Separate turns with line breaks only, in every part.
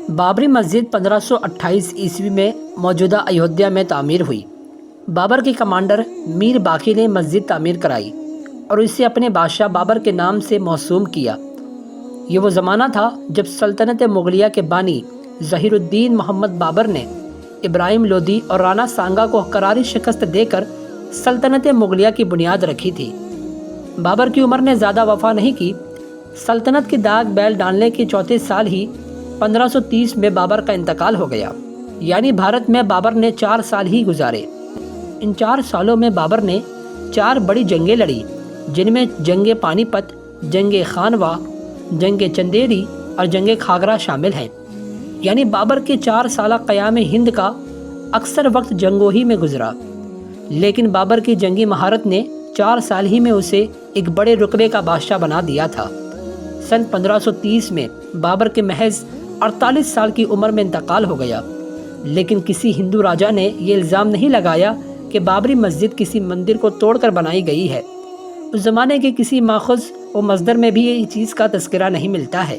بابری مسجد 1528 عیسوی میں موجودہ ایودھیا میں تعمیر ہوئی۔ بابر کے کمانڈر میر باقی نے مسجد تعمیر کرائی اور اسے اپنے بادشاہ بابر کے نام سے موسوم کیا۔ یہ وہ زمانہ تھا جب سلطنت مغلیہ کے بانی ظہیر الدین محمد بابر نے ابراہیم لودھی اور رانا سانگا کو کراری شکست دے کر سلطنت مغلیہ کی بنیاد رکھی تھی۔ بابر کی عمر نے زیادہ وفا نہیں کی۔ سلطنت کی داغ بیل ڈالنے کے چوتھے سال ہی 1530 میں بابر کا انتقال ہو گیا، یعنی بھارت میں بابر نے 4 سال ہی گزارے۔ ان 4 سالوں میں بابر نے 4 بڑی جنگیں لڑی، جن میں جنگ پانی پت، جنگ خانوا، جنگ چندیری اور جنگ کھاگرا شامل ہیں۔ یعنی بابر کے 4 سالہ قیام ہند کا اکثر وقت جنگوں ہی میں گزرا، لیکن بابر کی جنگی مہارت نے 4 سال ہی میں اسے ایک بڑے رقبے کا بادشاہ بنا دیا تھا۔ سن 1530 میں بابر کے محض 48 سال کی عمر میں انتقال ہو گیا، لیکن کسی ہندو راجا نے یہ الزام نہیں لگایا کہ بابری مسجد کسی مندر کو توڑ کر بنائی گئی ہے۔ اس زمانے کے کسی ماخذ و مصدر میں بھی یہ چیز کا تذکرہ نہیں ملتا ہے۔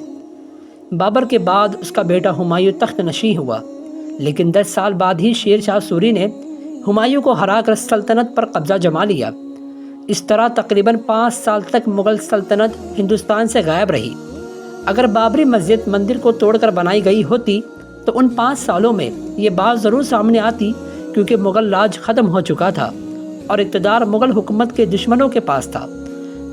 بابر کے بعد اس کا بیٹا ہمایوں تخت نشین ہوا، لیکن 10 سال بعد ہی شیر شاہ سوری نے ہمایوں کو ہرا کر سلطنت پر قبضہ جما لیا۔ اس طرح تقریباً 5 سال تک مغل سلطنت ہندوستان سے غائب رہی۔ اگر بابری مسجد مندر کو توڑ کر بنائی گئی ہوتی تو ان 5 سالوں میں یہ بات ضرور سامنے آتی، کیونکہ مغل راج ختم ہو چکا تھا اور اقتدار مغل حکومت کے دشمنوں کے پاس تھا۔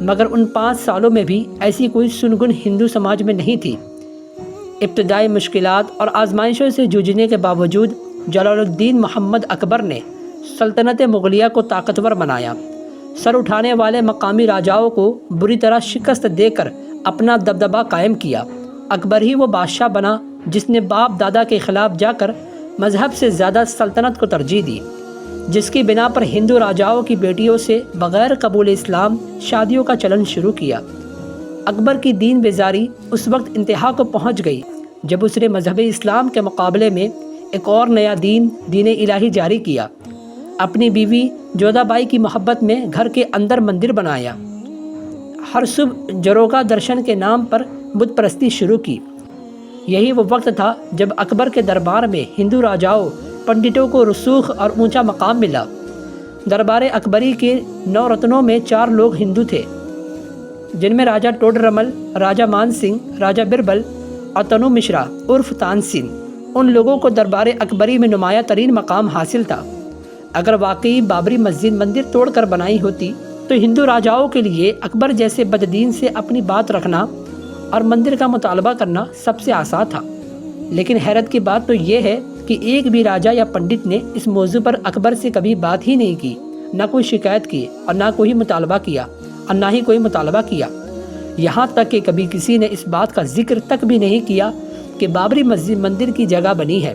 مگر ان 5 سالوں میں بھی ایسی کوئی سنگن ہندو سماج میں نہیں تھی۔ ابتدائی مشکلات اور آزمائشوں سے جوجھنے کے باوجود جلال الدین محمد اکبر نے سلطنت مغلیہ کو طاقتور بنایا۔ سر اٹھانے والے مقامی راجاؤں کو بری طرح شکست دے کر اپنا دبدبہ قائم کیا۔ اکبر ہی وہ بادشاہ بنا جس نے باپ دادا کے خلاف جا کر مذہب سے زیادہ سلطنت کو ترجیح دی، جس کی بنا پر ہندو راجاؤں کی بیٹیوں سے بغیر قبول اسلام شادیوں کا چلن شروع کیا۔ اکبر کی دین بیزاری اس وقت انتہا کو پہنچ گئی جب اس نے مذہب اسلام کے مقابلے میں ایک اور نیا دین الہی جاری کیا۔ اپنی بیوی جودھا بائی کی محبت میں گھر کے اندر مندر بنایا۔ ہر صبح جروگا درشن کے نام پر بت پرستی شروع کی۔ یہی وہ وقت تھا جب اکبر کے دربار میں ہندو راجاؤں پنڈتوں کو رسوخ اور اونچا مقام ملا۔ دربار اکبری کے 9 رتنوں میں 4 لوگ ہندو تھے، جن میں راجہ ٹوڈرمل، راجہ مان سنگھ، راجہ بربل اور تنو مشرا عرف تانسین۔ ان لوگوں کو دربار اکبری میں نمایاں ترین مقام حاصل تھا۔ اگر واقعی بابری مسجد مندر توڑ کر بنائی ہوتی تو ہندو راجاؤں کے لیے اکبر جیسے بددین سے اپنی بات رکھنا اور مندر کا مطالبہ کرنا سب سے آسان تھا۔ لیکن حیرت کی بات تو یہ ہے کہ ایک بھی راجا یا پنڈت نے اس موضوع پر اکبر سے کبھی بات ہی نہیں کی، نہ کوئی شکایت کی اور نہ کوئی مطالبہ کیا اور نہ ہی کوئی مطالبہ کیا۔ یہاں تک کہ کبھی کسی نے اس بات کا ذکر تک بھی نہیں کیا کہ بابری مسجد مندر کی جگہ بنی ہے۔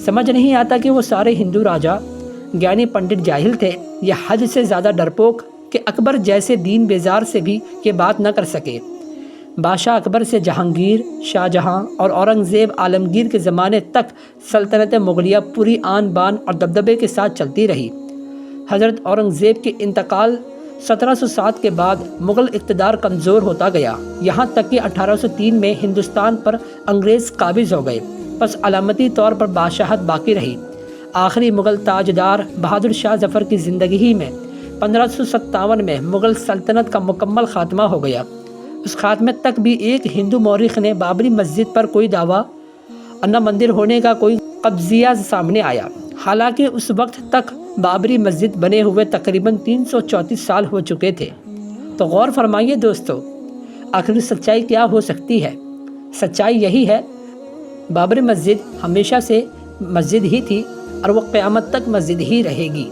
سمجھ نہیں آتا کہ وہ سارے ہندو راجا گیانی پنڈت جاہل تھے یا حد سے زیادہ ڈرپوک کہ اکبر جیسے دین بیزار سے بھی یہ بات نہ کر سکے۔ بادشاہ اکبر سے جہانگیر، شاہ جہاں اور اورنگزیب عالمگیر کے زمانے تک سلطنت مغلیہ پوری آن بان اور دبدبے کے ساتھ چلتی رہی۔ حضرت اورنگزیب کے انتقال 1707 کے بعد مغل اقتدار کمزور ہوتا گیا، یہاں تک کہ 1803 میں ہندوستان پر انگریز قابض ہو گئے، پس علامتی طور پر بادشاہت باقی رہی۔ آخری مغل تاجدار بہادر شاہ ظفر کی زندگی ہی میں 1557 میں مغل سلطنت کا مکمل خاتمہ ہو گیا۔ اس خاتمے تک بھی ایک ہندو مورخ نے بابری مسجد پر کوئی دعویٰ اور نہ مندر ہونے کا کوئی قبضیہ سامنے آیا، حالانکہ اس وقت تک بابری مسجد بنے ہوئے تقریباً 334 سال ہو چکے تھے۔ تو غور فرمائیے دوستو، آخر سچائی کیا ہو سکتی ہے؟ سچائی یہی ہے، بابری مسجد ہمیشہ سے مسجد ہی تھی اور وہ قیامت تک مسجد ہی رہے گی۔